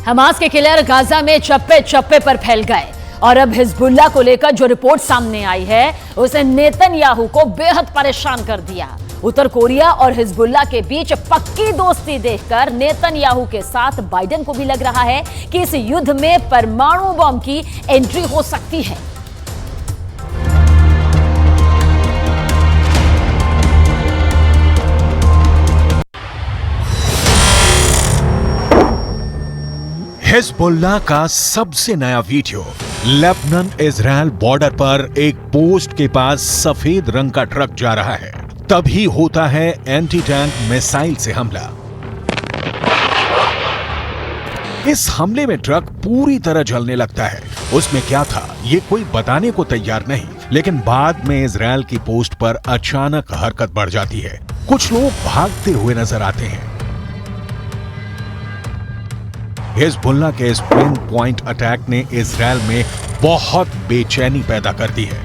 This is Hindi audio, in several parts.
हमास के किलर गाजा में चप्पे चप्पे पर फैल गए और अब हिजबुल्लाह को लेकर जो रिपोर्ट सामने आई है उसे नेतन्याहू को बेहद परेशान कर दिया। उत्तर कोरिया और हिजबुल्लाह के बीच पक्की दोस्ती देखकर नेतन्याहू के साथ बाइडेन को भी लग रहा है कि इस युद्ध में परमाणु बम की एंट्री हो सकती है। हिजबुल्लाह का सबसे नया वीडियो। लेबनान इजराइल बॉर्डर पर एक पोस्ट के पास सफेद रंग का ट्रक जा रहा है, तभी होता है एंटी टैंक मिसाइल से हमला। इस हमले में ट्रक पूरी तरह जलने लगता है। उसमें क्या था ये कोई बताने को तैयार नहीं, लेकिन बाद में इजराइल की पोस्ट पर अचानक हरकत बढ़ जाती है। कुछ लोग भागते हुए नजर आते हैं। हिजबुल्लाह के इस पिन पॉइंट अटैक ने इजराइल में बहुत बेचैनी पैदा कर दी है।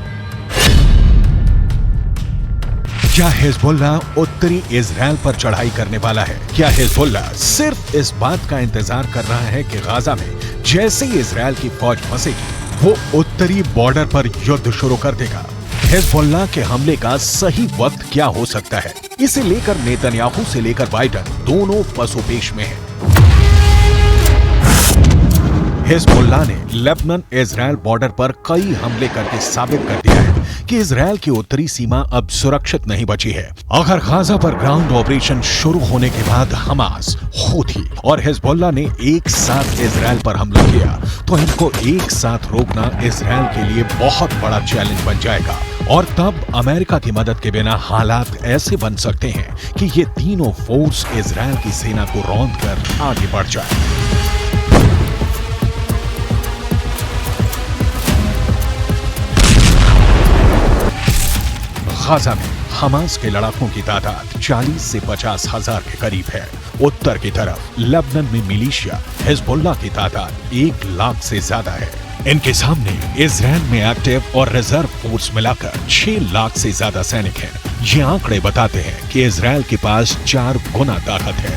क्या हिजबुल्लाह उत्तरी इजराइल पर चढ़ाई करने वाला है? क्या हिजबुल्लाह सिर्फ इस बात का इंतजार कर रहा है कि गाजा में जैसे ही इजराइल की फौज फंसेगी वो उत्तरी बॉर्डर पर युद्ध शुरू कर देगा? हिजबुल्लाह के हमले का सही वक्त क्या हो सकता है, इसे लेकर नेतन्याहू से लेकर बाइडेन दोनों पसोपेश में हैं। हिजबुल्लाह ने लेबनान इजराइल बॉर्डर पर कई हमले करके साबित कर दिया है कि इजराइल की उत्तरी सीमा अब सुरक्षित नहीं बची है। अगर गाजा पर ग्राउंड ऑपरेशन शुरू होने के बाद हमास, हूथी और हिजबुल्लाह ने एक साथ इजराइल पर हमला किया तो इनको एक साथ रोकना इजराइल के लिए बहुत बड़ा चैलेंज बन जाएगा। और तब अमेरिका की मदद के बिना हालात ऐसे बन सकते हैं कि ये तीनों फोर्स इजराइल की सेना को रौंद कर आगे बढ़ जाए। गाजा में हमास के लड़ाकों की तादाद 40 से 50 हजार के करीब है। उत्तर की तरफ लेबनान में मिलिशिया हिजबुल्लाह की तादाद 1 लाख से ज्यादा है। इनके सामने इजराइल में एक्टिव और रिजर्व फोर्स मिलाकर 6 लाख से ज्यादा सैनिक हैं। ये आंकड़े बताते हैं कि इजराइल के पास 4 गुना ताकत है।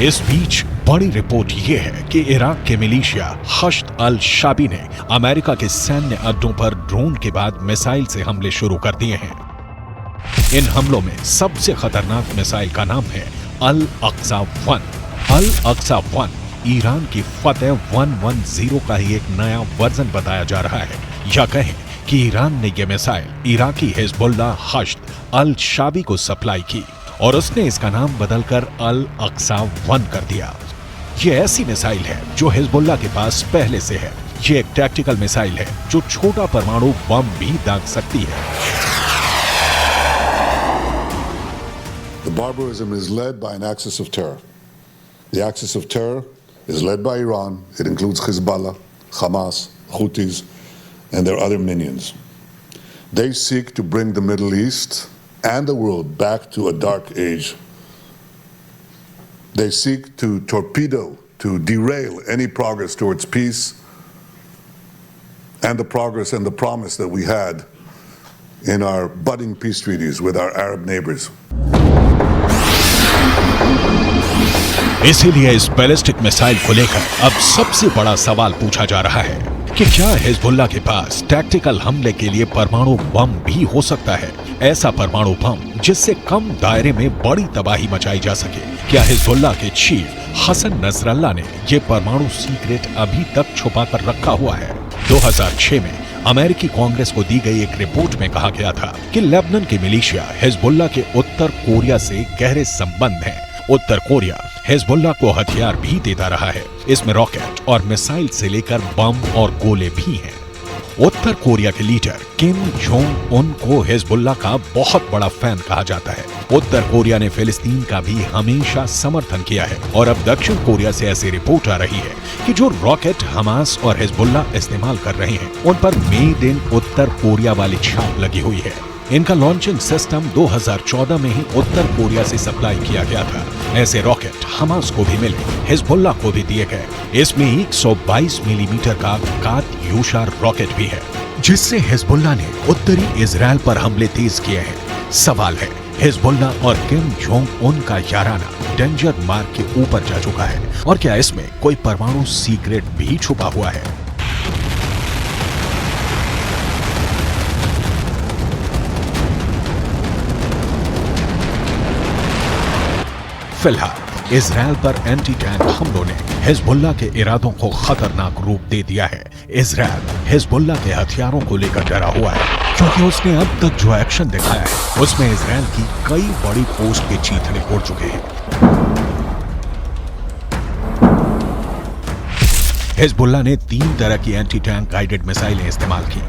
इस बीच बड़ी रिपोर्ट ये है कि इराक के मिलिशिया हश्द अल शाबी ने अमेरिका के सैन्य अड्डों पर ड्रोन के बाद मिसाइल से हमले शुरू कर दिए हैं। इन हमलों में सबसे खतरनाक मिसाइल का नाम है अल अक्सा 1। अल अक्सा 1 ईरान की फतेह 110 का ही एक नया वर्जन बताया जा रहा है। या कहें कि ईरान ने यह मिसाइल इराकी हिजबुल्लाह हश्द अल शाबी को सप्लाई की और उसने इसका नाम बदलकर अल अक्सा 1 कर दिया। यह ऐसी मिसाइल है जो हिजबुल्लाह के पास पहले से है। यह एक टैक्टिकल मिसाइल है जो छोटा परमाणु बम भी दाग सकती है। The barbarism is led by an axis of terror. The axis of terror is led by Iran. It includes Hezbollah, Hamas, Houthis, and their other minions. They seek to bring the Middle East and the world back to a dark age. They seek to torpedo, to derail any progress towards peace and the progress and the promise that we had in our budding peace treaties with our Arab neighbors. इसीलिए इस बैलिस्टिक मिसाइल को लेकर अब सबसे बड़ा सवाल पूछा जा रहा है कि क्या हिजबुल्लाह के पास टैक्टिकल हमले के लिए परमाणु बम भी हो सकता है? ऐसा परमाणु बम जिससे कम दायरे में बड़ी तबाही मचाई जा सके। क्या हिजबुल्लाह के चीफ हसन नसरल्लाह ने यह परमाणु सीक्रेट अभी तक छुपा कर रखा हुआ है? 2006 में अमेरिकी कांग्रेस को दी गई एक रिपोर्ट में कहा गया था कि लेबनान के मिलिशिया हिजबुल्लाह के उत्तर कोरिया से गहरे संबंध हैं। उत्तर कोरिया हिजबुल्लाह को हथियार भी देता रहा है। इसमें रॉकेट और मिसाइल से लेकर बम और गोले भी हैं। उत्तर कोरिया के लीडर किम जोंग उन को हिजबुल्लाह का बहुत बड़ा फैन कहा जाता है। उत्तर कोरिया ने फिलिस्तीन का भी हमेशा समर्थन किया है और अब दक्षिण कोरिया से ऐसी रिपोर्ट आ रही है कि जो रॉकेट हमास और हिजबुल्लाह इस्तेमाल कर रहे हैं उन पर मेड इन उत्तर कोरिया वाली छाप लगी हुई है। इनका लॉन्चिंग सिस्टम 2014 में ही उत्तर कोरिया से सप्लाई किया गया था। ऐसे रॉकेट हमास को भी मिले, हिजबुल्लाह को भी दिए गए। इसमें 122 मिलीमीटर का कात्यूशा रॉकेट भी है, जिससे हिजबुल्लाह ने उत्तरी इजराइल पर हमले तेज किए हैं। सवाल है, हिजबुल्लाह और किम जोंग उन का याराना डेंजर मार्क के ऊपर जा चुका है और क्या इसमें कोई परमाणु सीक्रेट भी छुपा हुआ है? फिलहाल इजराइल पर एंटी टैंक हमलों ने हिजबुल्लाह के इरादों को खतरनाक रूप दे दिया है। इजराइल हिजबुल्लाह के हथियारों को लेकर डरा हुआ है, क्योंकि उसने अब तक जो एक्शन दिखाया है उसमें इजराइल की कई बड़ी पोस्ट के चीथड़े उड़ चुके हैं। हिजबुल्लाह ने 3 तरह की एंटी टैंक गाइडेड मिसाइलें इस्तेमाल की।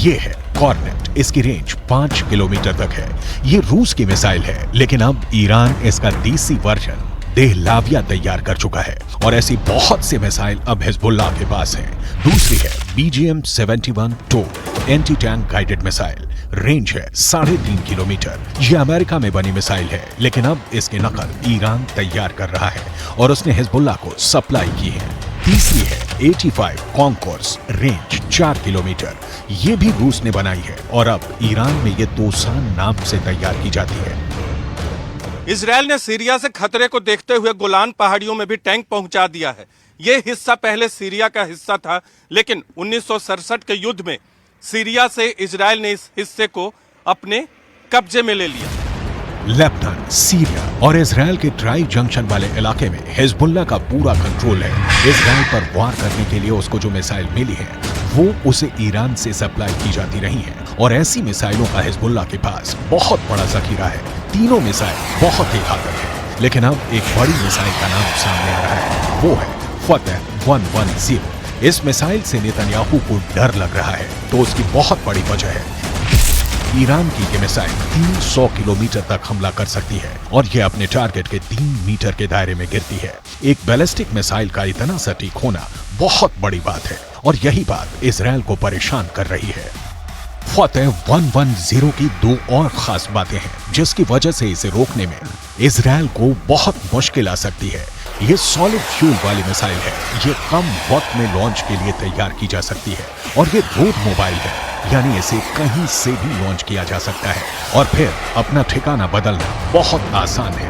ये है कॉर्नेट, इसकी रेंज 5 किलोमीटर तक है। ये रूस की मिसाइल है, लेकिन अब ईरान इसका देसी वर्जन देहलाविया तैयार कर चुका है और ऐसी बहुत सी मिसाइल अब हिजबुल्लाह के पास हैं। दूसरी है BGM-71 anti tank guided missile, range है 3.5 किलोमीटर। ये अमेरिका में बनी मिसाइल है, लेकिन अब इसकी नकल ईरान तैयार कर रहा है और उसने हिजबुल्लाह को सप्लाई की है। तीसरी है 85 कॉन्कोर्स, रेंज 4 किलोमीटर। ये भी रूस ने बनाई है और अब ईरान में ये तोसान नाम से तैयार की जाती है। इजराइल ने सीरिया से खतरे को देखते हुए गोलान पहाड़ियों में भी टैंक पहुंचा दिया है। ये हिस्सा पहले सीरिया का हिस्सा था, लेकिन 1967 के युद्ध में सीरिया से इजराइल ने इस हिस्से को अपने कब्जे में ले लिया। लेबनान, सीरिया और इजराइल के ट्राई जंक्शन वाले इलाके में हिजबुल्लाह का पूरा कंट्रोल है। इजराइल पर वार करने के लिए उसको जो मिसाइल मिली है वो उसे ईरान से सप्लाई की जाती रही है और ऐसी मिसाइलों का हिजबुल्लाह के पास बहुत बड़ा जखीरा है। तीनों मिसाइल बहुत ही घातक है, लेकिन अब एक बड़ी मिसाइल का नाम सामने आ रहा है, वो है फतह 110। इस मिसाइल से नेतन्याहू को डर लग रहा है, तो उसकी बहुत बड़ी वजह है ईरान की ये मिसाइल 300 किलोमीटर तक हमला कर सकती है और ये अपने टारगेट के 3 मीटर के दायरे में गिरती है। एक बैलिस्टिक मिसाइल का इतना सटीक होना बहुत बड़ी बात है और यही बात इजराइल को परेशान कर रही है। फतह 110 की 2 और खास बातें हैं, जिसकी वजह से इसे रोकने में इजराइल को बहुत मुश्किल आ सकती है। ये सॉलिड फ्यूल वाली मिसाइल है, ये कम वक्त में लॉन्च के लिए तैयार की जा सकती है और ये रोड मोबाइल है, यानी इसे कहीं से भी लॉन्च किया जा सकता है और फिर अपना ठिकाना बदलना बहुत आसान है।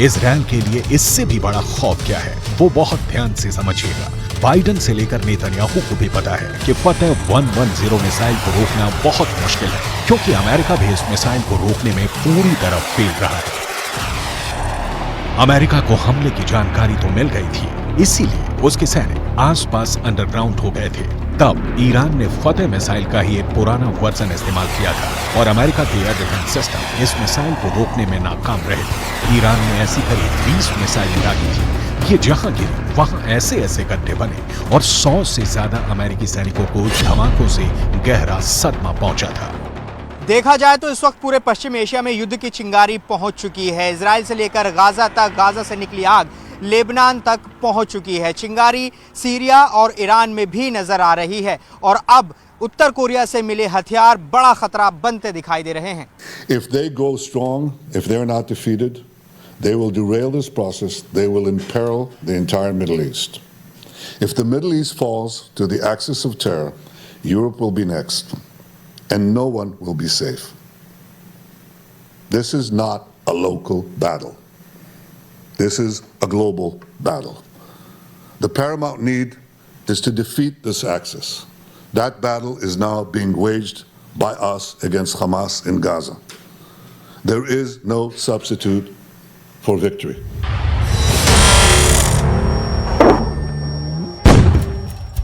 इजराइल के लिए इससे भी बड़ा खौफ क्या है, वो बहुत ध्यान से समझिएगा। बाइडन से लेकर नेतन्याहू को भी पता है कि फतह 110 मिसाइल को रोकना बहुत मुश्किल है, क्योंकि अमेरिका भी इस मिसाइल को रोकने में पूरी तरह फेल रहा है। अमेरिका को हमले की जानकारी तो मिल गई थी, इसीलिए उसके सैनिक आसपास अंडरग्राउंड हो गए थे। तब ईरान ने फतह मिसाइल का ही एक पुराना वर्जन इस्तेमाल किया था और अमेरिका के एयर डिफेंस सिस्टम इस मिसाइल को रोकने में नाकाम रहे थे। ईरान ने ऐसी करीब 20 मिसाइलें दागी थी। ये जहां गिरी वहां ऐसे ऐसे गड्ढे बने और 100 से ज्यादा अमेरिकी सैनिकों को धमाकों से गहरा सदमा पहुंचा था। देखा जाए तो इस वक्त पूरे पश्चिम एशिया में युद्ध की चिंगारी पहुंच चुकी है। इजराइल से लेकर गाजा तक, गाजा से निकली आग लेबनान तक पहुंच चुकी है। चिंगारी सीरिया और ईरान में भी नजर आ रही है और अब उत्तर कोरिया से मिले हथियार बड़ा खतरा बनते दिखाई दे रहे हैं। If they go strong, if they're not defeated, they will derail this process. They will imperil the entire Middle East. If the Middle East falls to the axis of terror, Europe will be next, and no one will be safe. This is not a local battle. This is a global battle. The paramount need is to defeat this axis. That battle is now being waged by us against Hamas in Gaza. There is no substitute for victory.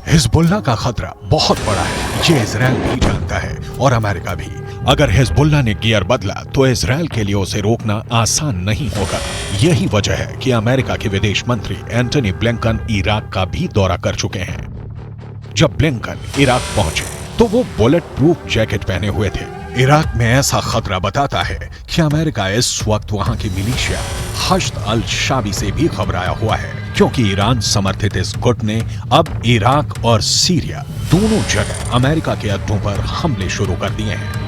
Hezbollah का खतरा बहुत बड़ा है, ये इजराइल भी जानता है और अमेरिका भी। अगर हिजबुल्लाह ने गियर बदला तो इजराइल के लिए उसे रोकना आसान नहीं होगा। यही वजह है कि अमेरिका के विदेश मंत्री एंटनी ब्लिंकन इराक का भी दौरा कर चुके हैं। जब ब्लिंकन इराक पहुंचे तो वो बुलेट प्रूफ जैकेट पहने हुए थे। इराक में ऐसा खतरा बताता है कि अमेरिका इस वक्त वहां की मिलिशिया हश्द अल शाबी से भी घबराया हुआ है, क्योंकि ईरान समर्थित इस गुट ने अब इराक और सीरिया दोनों जगह अमेरिका के अड्डों पर हमले शुरू कर दिए हैं।